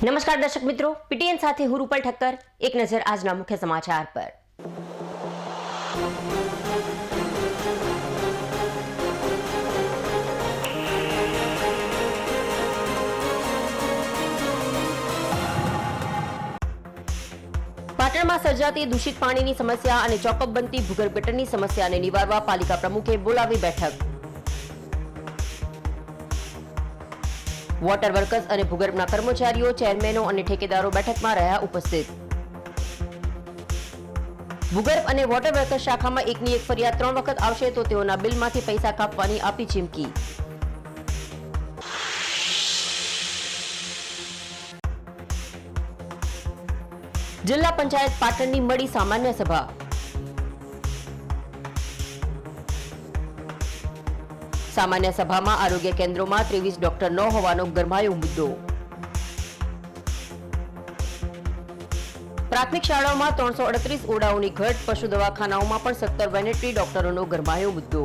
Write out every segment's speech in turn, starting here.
નમસ્કાર દર્શક મિત્રો, પીટીએન સાથે હું રૂપલ ઠક્કર. એક નજર આજના મુખ્ય સમાચાર પર. પાટણમાં સર્જાતી દૂષિત પાણીની સમસ્યા અને ચોકઅપ બનતી ભૂગર્ભ ગટરની સમસ્યાને નિવારવા પાલિકા પ્રમુખે બોલાવી બેઠક. વોટર વર્કર્સ અને ભૂગર્ભના કર્મચારીઓ, ચેરમેનો અને ઠેકેદારો બેઠકમાં રહ્યા ઉપસ્થિત. ભૂગર્ભ અને વોટર વર્કર્સ શાખામાં એકની એક ફરિયાદ 3 વખત આવશે તો તેઓના બિલમાંથી પૈસા કાપવાની આપી ચીમકી. જિલ્લા પંચાયત પાટણની મળી સામાન્ય સભા. સામાન્ય સભામાં આરોગ્ય કેન્દ્રોમાં 23 ડોક્ટર ન હોવાનો ગરમાયો મુદ્દો. પ્રાથમિક શાળાઓમાં 338 ઓરડાઓની ઘટ, પશુ દવાખાનાઓમાં પણ 17 વેટરનરી ડોક્ટરોનો ગરમાયો મુદ્દો.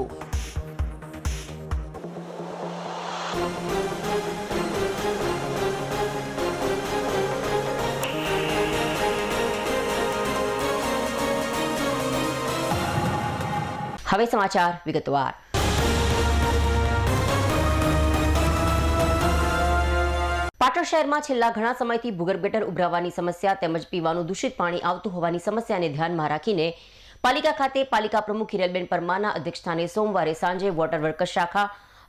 હવે સમાચાર વિગતવાર. પાટણ શહેરમાં છેલ્લા ઘણા સમયથી ભૂગર્ભ ગટર ઉભરાવાની સમસ્યા તેમજ પીવાનું દૂષિત પાણી આવતું હોવાની સમસ્યાને ધ્યાનમાં રાખીને પાલિકા ખાતે પાલિકા પ્રમુખ હિરલબેન પરમારના અધ્યક્ષસ્થાને સોમવારે સાંજે વોટર વર્કર્સ શાખા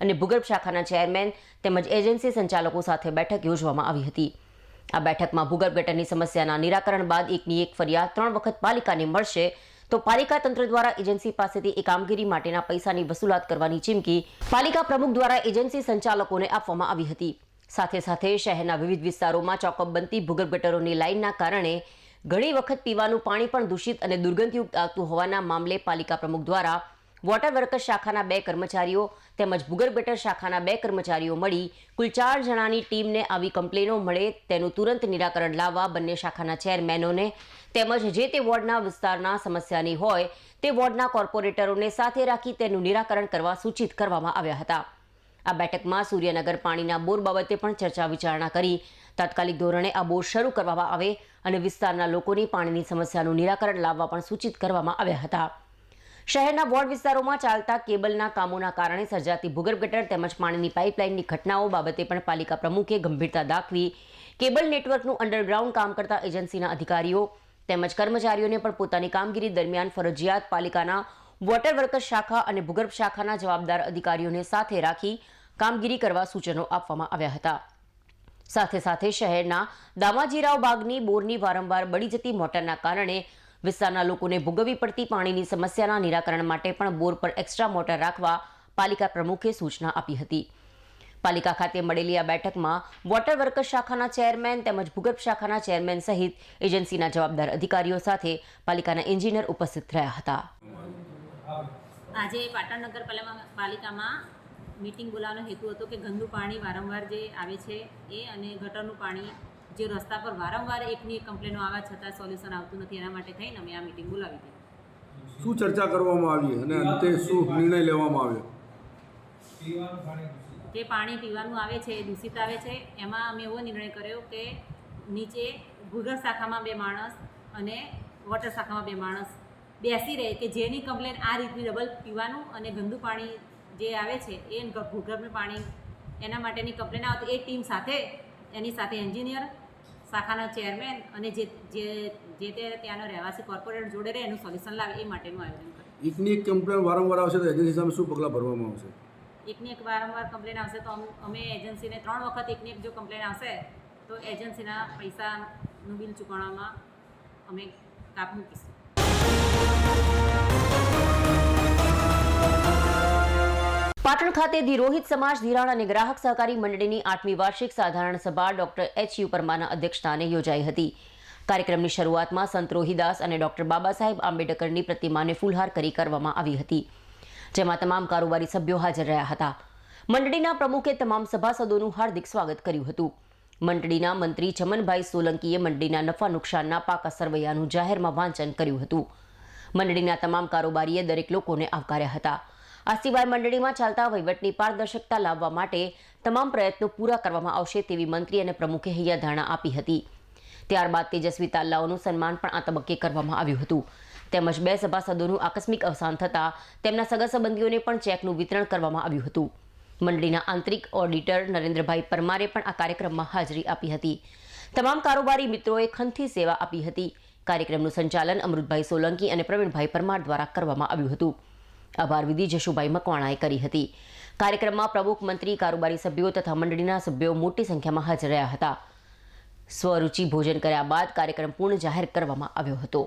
અને ભૂગર્ભ શાખાના ચેરમેન તેમજ એજન્સી સંચાલકો સાથે બેઠક યોજવામાં આવી હતી. આ બેઠકમાં ભૂગર્ભ ગટરની સમસ્યાના નિરાકરણ બાદ એકની એક ફરિયાદ 3 વખત પાલિકાને મળશે તો પાલિકા તંત્ર દ્વારા એજન્સી પાસેથી એ કામગીરી માટેના પૈસાની વસૂલાત કરવાની ચીમકી પાલિકા પ્રમુખ દ્વારા એજન્સી સંચાલકોને આપવામાં આવી હતી. સાથે સાથે શહેરના વિવિધ વિસ્તારોમાં ચોકઅપ બનતી ભૂગર્ભ ગટરોની લાઇનના કારણે ઘણી વખત પીવાનું પાણી પણ દૂષિત અને દુર્ગંધયુક્ત આવતું હોવાના મામલે પાલિકા પ્રમુખ દ્વારા વોટર વર્કર્સ શાખાના 2 કર્મચારીઓ તેમજ ભૂગર્ભ ગટર શાખાના 2 કર્મચારીઓ મળી કુલ 4 જણાની ટીમને આવી કમ્પ્લેનો મળે તેનું તુરંત નિરાકરણ લાવવા બંને શાખાના ચેરમેનોને તેમજ જે તે વોર્ડના વિસ્તારના સમસ્યાની હોય તે વોર્ડના કોર્પોરેટરોને સાથે રાખી તેનું નિરાકરણ કરવા સૂચિત કરવામાં આવ્યા હતા. આ બેઠકમાં સૂર્યનગર પાણીના બોર બાબતે પણ ચર્ચા વિચારણા કરી તાત્કાલિક ધોરણે આ બોર શરૂ કરવામાં આવે અને વિસ્તારના લોકોની પાણીની સમસ્યાનું નિરાકરણ લાવવા પણ સૂચિત કરવામાં આવ્યા હતા. શહેરના વોર્ડ વિસ્તારોમાં ચાલતા કેબલના કામોના કારણે સર્જાતી ભૂગર્ભ ગટર તેમજ પાણીની પાઇપલાઇનની ઘટનાઓ બાબતે પણ પાલિકા પ્રમુખે ગંભીરતા દાખવી કેબલ નેટવર્કનું અંડરગ્રાઉન્ડ કામ કરતા એજન્સીના અધિકારીઓ તેમજ કર્મચારીઓને પણ પોતાની કામગીરી દરમિયાન ફરજિયાત પાલિકાના વોટર વર્કર્સ શાખા અને ભૂગર્ભ શાખાના જવાબદાર અધિકારીઓને સાથે રાખી કામગીરી કરવા સૂચનો આપવામાં આવ્યા હતા. સાથે સાથે શહેરના દામાજીરાવ બાગની બોરની વારંવાર બળી જતી મોટરના કારણે વિસ્તારના લોકોને ભોગવવી પડતી પાણીની સમસ્યાના નિરાકરણ માટે પણ બોર પર એક્સ્ટ્રા મોટર રાખવા પાલિકા પ્રમુખે સૂચના આપી હતી. પાલિકા ખાતે મળેલી આ બેઠકમાં વોટર વર્કર્સ શાખાના ચેરમેન તેમજ ભૂગર્ભ શાખાના ચેરમેન સહિત એજન્સીના જવાબદાર અધિકારીઓ સાથે પાલિકાના એન્જિનિયર ઉપસ્થિત રહ્યા હતા. આજે પાટણ નગરપાલિકામાં મીટિંગ બોલાવવાનો હેતુ હતો કે ગંદુ પાણી વારંવાર જે આવે છે એ અને ગટરનું પાણી જે રસ્તા પર વારંવાર એકની એક કમ્પ્લેનો આવવા છતાં સોલ્યુશન આવતું નથી, એના માટે થઈને અમે આ મીટિંગ બોલાવી હતી. શું ચર્ચા કરવામાં આવી અને અંતે શું નિર્ણય લેવામાં આવ્યો? જે પાણી પીવાનું આવે છે એ દૂષિત આવે છે, એમાં અમે એવો નિર્ણય કર્યો કે નીચે ભૂગર્ભ શાખામાં 2 માણસ અને વોટર શાખામાં 2 માણસ બેસી રહે કે જેની કમ્પ્લેન આ રીતની ડબલ પીવાનું અને ગંદુ પાણી જે આવે છે એ ભૂગર્ભનું પાણી એના માટેની કમ્પ્લેન આવતી એ ટીમ સાથે એની સાથે એન્જિનિયર, શાખાના ચેરમેન અને જે તે ત્યાંનો રહેવાસી કોર્પોરેટ જોડે રહે એનું સોલ્યુશન લાવે એ માટેનું આયોજન કર્યું. એકની એક કમ્પ્લેન વારંવાર આવશે તો એજન્સી સામે શું પગલાં ભરવામાં આવશે? એકની એક વારંવાર કમ્પ્લેન આવશે તો અમે એજન્સીને 3 વખત એકની એક જો કમ્પ્લેન આવશે તો એજન્સીના પૈસાનું બિલ ચૂકવવામાં અમે કાપ મૂકીશું. પાટણ ખાતે ધી રોહિત સમાજ ધિરાણ અને ગ્રાહક સહકારી મંડળીની 8મી વાર્ષિક સાધારણ સભા ડોક્ટર એચ.યુ. પરમારના અધ્યક્ષસ્થાને યોજાઈ હતી. કાર્યક્રમની શરૂઆતમાં સંત રોહિદાસ અને ડોક્ટર બાબા સાહેબ આંબેડકરની પ્રતિમાને ફૂલહાર કરી કરવામાં આવી હતી, જેમાં તમામ કારોબારી સભ્યો હાજર રહ્યા હતા. મંડળીના પ્રમુખે તમામ સભાસદોનું હાર્દિક સ્વાગત કર્યું હતું. મંડળીના મંત્રી ચમનભાઈ સોલંકીએ મંડળીના નફા નુકસાનના પાકા સરવૈયાનું જાહેરમાં વાંચન કર્યું હતું. મંડળીના તમામ કારોબારીએ દરેક લોકોને આવકાર્યા હતા. આ સિવાય મંડળીમાં ચાલતા વહીવટની પારદર્શકતા લાવવા માટે તમામ પ્રયત્નો પૂરા કરવામાં આવશે તેવી મંત્રી અને પ્રમુખે હૈયાધારણા આપી હતી. ત્યારબાદ તેજસ્વી તાલ્લાઓનું સન્માન પણ આ તબક્કે કરવામાં આવ્યું હતું. તેમજ 2 સભાસદોનું આકસ્મિક અવસાન થતાં તેમના સગા સંબંધીઓને પણ ચેકનું વિતરણ કરવામાં આવ્યું હતું. મંડળીના આંતરિક ઓડિટર નરેન્દ્રભાઈ પરમારે પણ આ કાર્યક્રમમાં હાજરી આપી હતી. તમામ કારોબારી મિત્રોએ ખંતથી સેવા આપી હતી. કાર્યક્રમનું સંચાલન અમૃતભાઈ સોલંકી અને પ્રવીણભાઈ પરમાર દ્વારા કરવામાં આવ્યું હતું. આભાર વિધિ જશુભાઈ મકવાણાએ કરી હતી. કાર્યક્રમમાં પ્રમુખ, મંત્રી, કારોબારી સભ્યો તથા મંડળીના સભ્યો મોટી સંખ્યામાં હાજર રહ્યા હતા. સ્વરૂચિ ભોજન કર્યા બાદ કાર્યક્રમ પૂર્ણ જાહેર કરવામાં આવ્યો હતો.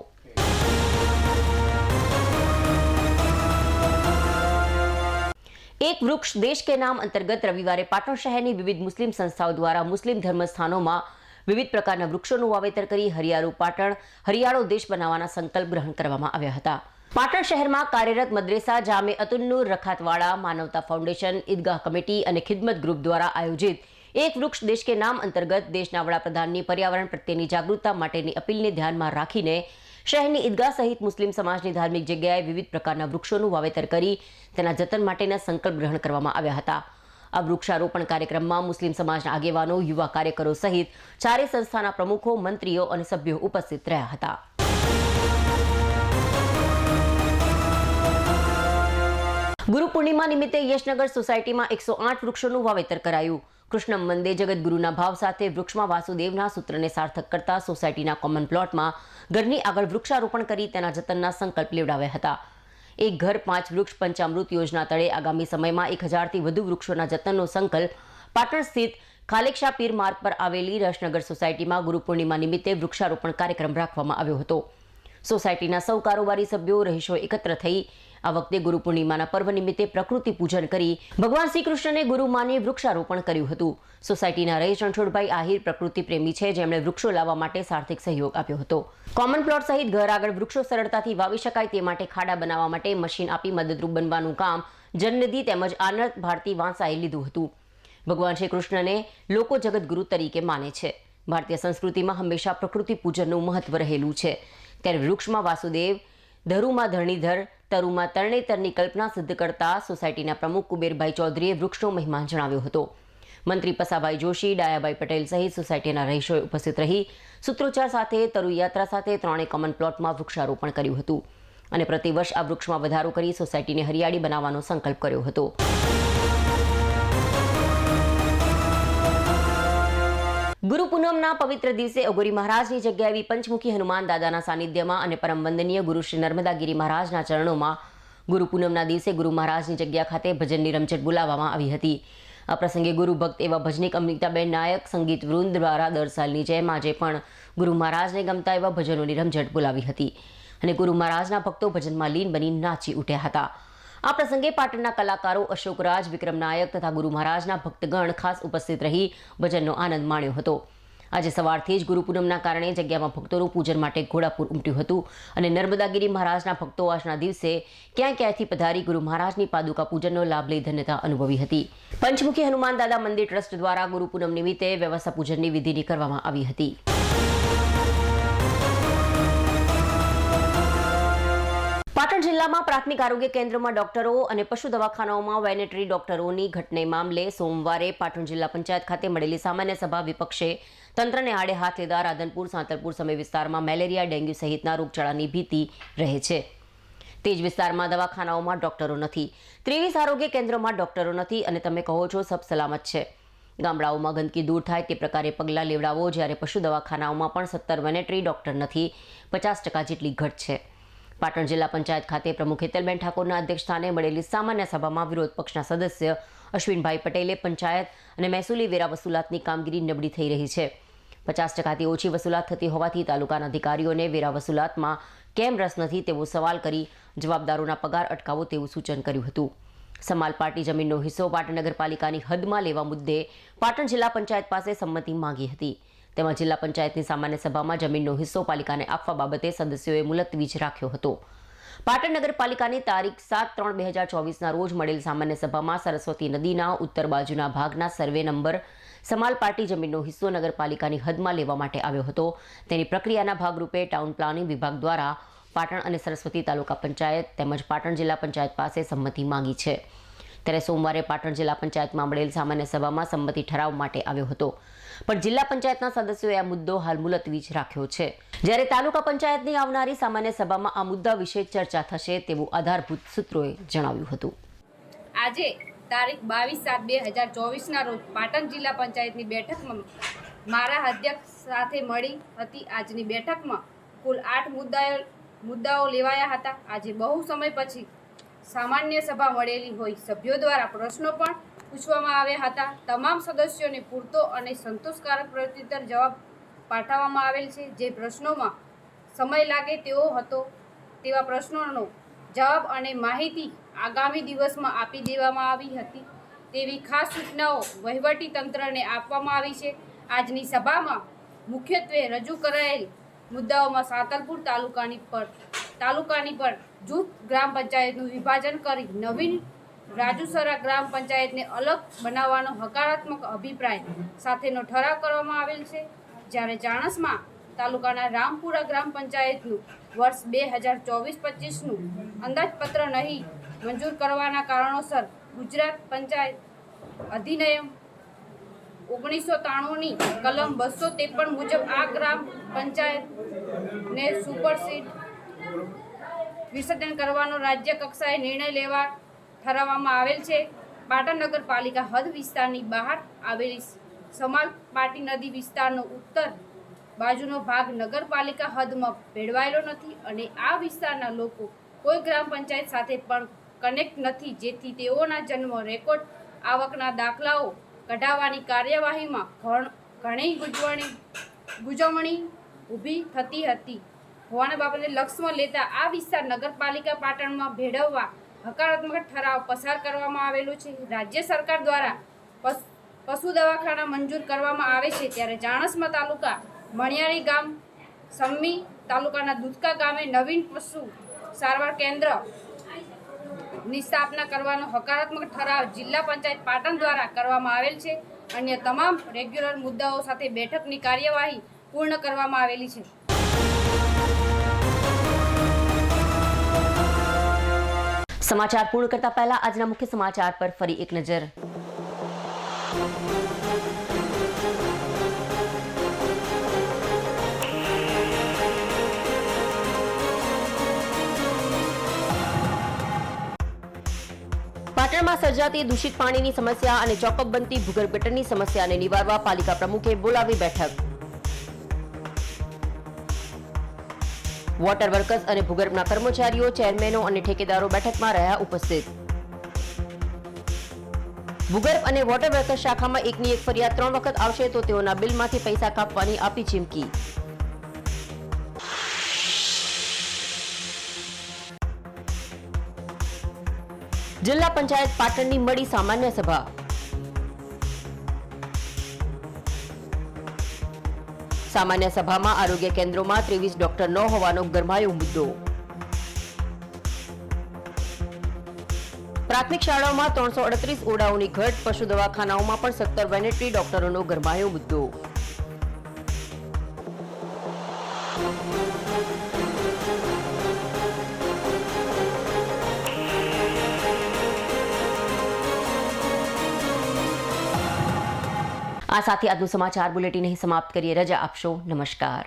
એક વૃક્ષ દેશ કે નામ અંતર્ગત રવિવારે પાટણ શહેરની વિવિધ મુસ્લિમ સંસ્થાઓ દ્વારા મુસ્લિમ ધર્મસ્થાનોમાં વિવિધ પ્રકારના વૃક્ષોનું વાવેતર કરી હરિયાળું પાટણ, હરિયાળો દેશ બનાવવાના સંકલ્પ ગ્રહણ કરવામાં આવ્યા હતા. પાટણ શહેરમાં કાર્યરત મદ્રેસા જામે અતુન્નુર રખાતવાડા, માનવતા ફાઉન્ડેશન, ઈદગાહ કમિટી અને ખિદમત ગ્રુપ દ્વારા આયોજિત એક વૃક્ષ દેશ કે નામ અંતર્ગત દેશના વડાપ્રધાનની પર્યાવરણ પ્રત્યેની જાગૃતતા માટેની અપીલને ધ્યાનમાં રાખીને શહેરની ઈદગાહ સહિત મુસ્લિમ સમાજની ધાર્મિક જગ્યાએ વિવિધ પ્રકારના વૃક્ષોનું વાવેતર કરી તેના જતન માટેના સંકલ્પ ગ્રહણ કરવામાં આવ્યા હતા. આ વૃક્ષારોપણ કાર્યક્રમમાં મુસ્લિમ સમાજના આગેવાનો, યુવા કાર્યકરો સહિત 4 સંસ્થાના પ્રમુખો, મંત્રીઓ અને સભ્યો ઉપસ્થિત રહ્યા હતા. ગુરુ પૂર્ણિમા નિમિત્તે યશનગર સોસાયટીમાં 108 વૃક્ષોનું વાવેતર કરાયું. કૃષ્ણ મંદે જગતગુરુના ભાવ સાથે વૃક્ષમાં વાસુદેવના સૂત્રને સાર્થક કરતા સોસાયટીના કોમન પ્લોટમાં ઘરની આગળ વૃક્ષારોપણ કરી તેના જતનના સંકલ્પ લેવડાવ્યા હતા. એક ઘર 5 વૃક્ષ પંચામૃત યોજના તળે આગામી સમયમાં 1000થી વધુ વૃક્ષોના જતનનો સંકલ્પ પાટણ સ્થિત ખાલેકશા પીર માર્ગ પર આવેલી યશનગર સોસાયટીમાં ગુરુ પૂર્ણિમા નિમિત્તે વૃક્ષારોપણ કાર્યક્રમ રાખવામાં આવ્યો હતો. સોસાયટીના સૌ કારોબારી સભ્યો, રહીશો એકત્ર થઈ આ વખતે ગુરુ પૂર્ણિમાના પર્વ નિમિત્તે પ્રકૃતિ પૂજન કરી ભગવાન શ્રી કૃષ્ણને ગુરુ માની વૃક્ષારોપણ કર્યું હતું. સોસાયટીના રહીશ રણછોડભાઈ આહિર પ્રકૃતિ પ્રેમી છે, જેમણે વૃક્ષો લાવવા માટે સાર્થિક સહયોગ આપ્યો હતો. કોમન પ્લોટ સહિત ઘર આગળ વૃક્ષો સરળતાથી વાવી શકાય તે માટે ખાડા બનાવવા માટે મશીન આપી મદદરૂપ બનવાનું કામ જનનિધિ તેમજ આનંદ ભારતી વાંસાએ લીધું હતું. ભગવાન શ્રી કૃષ્ણને લોકો જગતગુરુ તરીકે માને છે. ભારતીય સંસ્કૃતિમાં હંમેશા પ્રકૃતિ પૂજનનું મહત્વ રહેલું છે. ત્યારે વૃક્ષમાં વાસુદેવ, ધરુમાં ધરણીધર, તરુમાં તરણેતરની કલ્પના સિદ્ધ કરતા સોસાયટીના પ્રમુખ કુબેરભાઈ ચૌધરીએ વૃક્ષનો મહિમા જણાવ્યો હતો. મંત્રી પસાભાઈ જોશી, ડાયાભાઈ પટેલ સહિત સોસાયટીના રહીશોએ ઉપસ્થિત રહી સૂત્રોચ્ચાર સાથે તરુ યાત્રા સાથે 3 કોમન પ્લોટમાં વૃક્ષારોપણ કર્યું હતું અને પ્રતિવર્ષ આ વૃક્ષમાં વધારો કરી સોસાયટીને હરિયાળી બનાવવાનો સંકલ્પ કર્યો હતો. ગુરુ પૂનમના પવિત્ર દિવસે અઘોરી મહારાજની જગ્યાએ પંચમુખી હનુમાન દાદાના સાનિધ્યમાં અને પરમ વંદનીય ગુરુ શ્રી નર્મદાગીરી મહારાજના ચરણોમાં ગુરુ પૂનમના દિવસે ગુરુ મહારાજની જગ્યા ખાતે ભજનની રમઝટ બોલાવવામાં આવી હતી. આ પ્રસંગે ગુરુ ભક્ત એવા ભજનિક અમિતાબેન નાયક સંગીત વૃંદ દ્વારા દર સાલની જેમ આજે પણ ગુરુ મહારાજને ગમતા એવા ભજનોની રમઝટ બોલાવી હતી અને ગુરુ મહારાજના ભક્તો ભજનમાં લીન બની નાચી ઉઠ્યા હતા. આ પ્રસંગે પાટણના કલાકારો અશોક રાજ, વિક્રમ નાયક તથા ગુરુ મહારાજના ભક્તગણ ખાસ ઉપસ્થિત રહી ભજનનો આનંદ માણ્યો હતો. આજે સવારથી જ ગુરુ પૂનમના કારણે જગ્યામાં ભક્તોનું પૂજન માટે ઘોડાપૂર ઉમટ્યું હતું અને નર્મદાગીરી મહારાજના ભક્તો આજના દિવસે ક્યાંયથી પધારી ગુરુ મહારાજની પાદુકા પૂજનનો લાભ લઈ ધન્યતા અનુભવી હતી. પંચમુખી હનુમાન દાદા મંદિર ટ્રસ્ટ દ્વારા ગુરુ પૂનમ નિમિત્તે વ્યવસ્થા પૂજનની વિધિની કરવામાં આવી હતી. પાટણ જિલ્લામાં પ્રાથમિક આરોગ્ય કેન્દ્રમાં ડોક્ટરો અને પશુ દવાખાનાઓમાં વેટરનરી ડોક્ટરોની ઘટને મામલે સોમવારે પાટણ જિલ્લા પંચાયત ખાતે મળેલી સામાન્ય સભા વિપક્ષે તંત્રને આડે હાથ લીધા. રાધનપુર, સાંતલપુર સમે વિસ્તારમાં મેલેરિયા, ડેન્ગ્યુ સહિતના રોગચાળાની ભીતિ રહે છે. તે જ વિસ્તારમાં દવાખાનાઓમાં ડોક્ટરો નથી, 23 આરોગ્ય કેન્દ્રોમાં ડોક્ટરો નથી અને તમે કહો છો સબ સલામત છે. ગામડાઓમાં ગંદકી દૂર થાય તે પ્રકારે પગલાં લેવડાવો, જ્યારે પશુ દવાખાનાઓમાં પણ 17 વેટરનરી ડોક્ટર નથી, 50% જેટલી ઘટ છે. પાટણ જિલ્લા પંચાયત ખાતે પ્રમુખ હેતલબેન ઠાકોરના અધ્યક્ષસ્થાને મળેલી સામાન્ય સભામાં વિરોધ પક્ષના સદસ્ય અશ્વિનભાઈ પટેલે પંચાયત અને મહેસૂલી વેરા વસૂલાતની કામગીરી નબળી થઈ રહી છે. 50%થી ઓછી વસૂલાત થતી હોવાથી તાલુકાના અધિકારીઓને વેરા વસૂલાતમાં કેમ રસ નથી તેવો સવાલ કરી જવાબદારોના પગાર અટકાવો તેવું સૂચન કર્યું હતું. સમાલ પાર્ટી જમીનનો હિસ્સો પાટણ નગરપાલિકાની હદમાં લેવા મુદ્દે પાટણ જિલ્લા પંચાયત પાસે સંમતિ માંગી હતી. તેમાં જિલ્લા પંચાયતની સામાન્ય સભામાં જમીનનો હિસ્સો પાલિકાને આપવા બાબતે સદસ્યોએ મુલતવી જ રાખ્યો હતો. પાટણ નગરપાલિકાની તારીખ 7/3/2024ના રોજ મળેલ સામાન્ય સભામાં સરસ્વતી નદીના ઉત્તર બાજુના ભાગના સર્વે નંબર સમાલ પાર્ટી જમીનનો હિસ્સો નગરપાલિકાની હદમાં લેવા માટે આવ્યો હતો. તેની પ્રક્રિયાના ભાગરૂપે ટાઉન પ્લાનિંગ વિભાગ દ્વારા પાટણ અને સરસ્વતી તાલુકા પંચાયત તેમજ પાટણ જિલ્લા પંચાયત પાસે સંમતિ માંગી છે. ત્યારે સોમવારે પાટણ જિલ્લા પંચાયતમાં મળેલ સામાન્ય સભામાં સંમતિ ઠરાવ માટે આવ્યો હતો, પણ જિલ્લા પંચાયતના સદસ્યોએ આ મુદ્દો હાલ મુલતવી જ રાખ્યો છે. જ્યારે તાલુકા પંચાયતની આવનારી સામાન્ય સભામાં આ મુદ્દા વિશે ચર્ચા થશે તેવું આધારભૂત સૂત્રોએ જણાવ્યું હતું. આજે તારીખ 22/7/2024ના રોજ પાટણ જિલ્લા પંચાયતની બેઠકમાં મારા અધ્યક્ષ સાથે મળી હતી. આજની બેઠકમાં કુલ 8 મુદ્દાઓ લેવાયા હતા. આજે બહુ સમય પછી સામાન્ય સભા મળેલી હોય સભ્યો દ્વારા પ્રશ્નો પણ પૂછવામાં આવ્યા હતા. તમામ સદસ્યોને પૂરતો અને સંતોષકારક પ્રત્યુત્તર જવાબ પાઠવવામાં આવેલ છે. જે પ્રશ્નોમાં સમય લાગે તેવા પ્રશ્નોનો જવાબ અને માહિતી આગામી દિવસમાં આપી દેવામાં આવી હતી તેવી ખાસ સૂચનાઓ વહીવટી તંત્રને આપવામાં આવી છે. આજની સભામાં મુખ્યત્વે રજૂ કરાયેલ મુદ્દાઓમાં સાંતલપુર તાલુકાની પર જૂથ ગ્રામ પંચાયતનું વિભાજન કરી નવીન રાજુસરા ગ્રામ પંચાયતને અલગ બનાવવાનો હકારાત્મક અભિપ્રાય સાથેનો ઠરાવ કરવામાં આવેલ છે. જ્યારે ચાણસ્મા તાલુકાના રામપુરા ગ્રામ પંચાયતનું વર્ષ 2024-25નું અંદાજપત્ર નહીં મંજૂર કરવાના કારણોસર ગુજરાત પંચાયત અધિનિયમ 1993ની કલમ 253 મુજબ આ ગ્રામ પંચાયતને સુપરસીડ વિસર્જન કરવાનો રાજ્ય કક્ષાએ નિર્ણય લેવા ઠરાવવામાં આવેલ છે. પાટણ નગરપાલિકા હદ વિસ્તારની બહાર આવેલી સમાલપાટી નદી વિસ્તારનો ઉત્તર બાજુનો ભાગ નગરપાલિકા હદમાં ભેળવાયેલો નથી અને આ વિસ્તારના લોકો કોઈ ગ્રામ પંચાયત સાથે પણ કનેક્ટ નથી, જેથી તેઓના જન્મ રેકોર્ડ આવકના દાખલાઓ કઢાવવાની કાર્યવાહીમાં ઘણી ગૂંચવણી ઊભી થતી હતી હોવાના બાબતે લક્ષ્યમાં લેતા આ વિસ્તાર નગરપાલિકા પાટણમાં ભેળવવા હકારાત્મક ઠરાવ પસાર કરવામાં આવેલો છે. રાજ્ય સરકાર દ્વારા પશુ દવાખાના મંજૂર કરવામાં આવે છે, ત્યારે ચાણસ્મા તાલુકા મણિયારી ગામ સમ્મી તાલુકાના દુધકા ગામે નવીન પશુ સારવાર કેન્દ્રની સ્થાપના કરવાનો હકારાત્મક ઠરાવ જિલ્લા પંચાયત પાટણ દ્વારા કરવામાં આવેલ છે. અન્ય તમામ રેગ્યુલર મુદ્દાઓ સાથે બેઠકની કાર્યવાહી પૂર્ણ કરવામાં આવેલી છે. સમાચાર પૂર્ણ કરતા પહેલા આજના મુખ્ય સમાચાર પર ફરી એક નજર. પાટણમાં સર્જાતી દૂષિત પાણીની સમસ્યા અને ચોકઅપ બનતી ભૂગર્ભ ગટરની સમસ્યાને નિવારવા પાલિકા પ્રમુખે બોલાવી બેઠક. વોટર વર્કર્સ અને ભૂગર્ભના કર્મચારીઓ, ચેરમેનો અને ઠેકેદારો બેઠકમાં રહ્યા ઉપસ્થિત. ભૂગર્ભ અને વોટર વર્કર્સ શાખામાં એકની એક ફરિયાદ 3 વખત આવશે તો તેઓના બિલમાંથી પૈસા કાપવાની આપી ચીમકી. જિલ્લા પંચાયત પાટણની મળી સામાન્ય સભા. સામાન્ય સભામાં આરોગ્ય કેન્દ્રોમાં 23 ડોક્ટર ન હોવાનો ગરમાયો મુદ્દો. પ્રાથમિક શાળાઓમાં 338 ઓરડાઓની ઘટ, પશુ દવાખાનાઓમાં પણ 17 વેટરનરી ડોક્ટરોનો ગરમાયો મુદ્દો. આ સાથે આજનું સમાચાર બુલેટિન અહીં સમાપ્ત કરીએ. રજા આપશો. નમસ્કાર.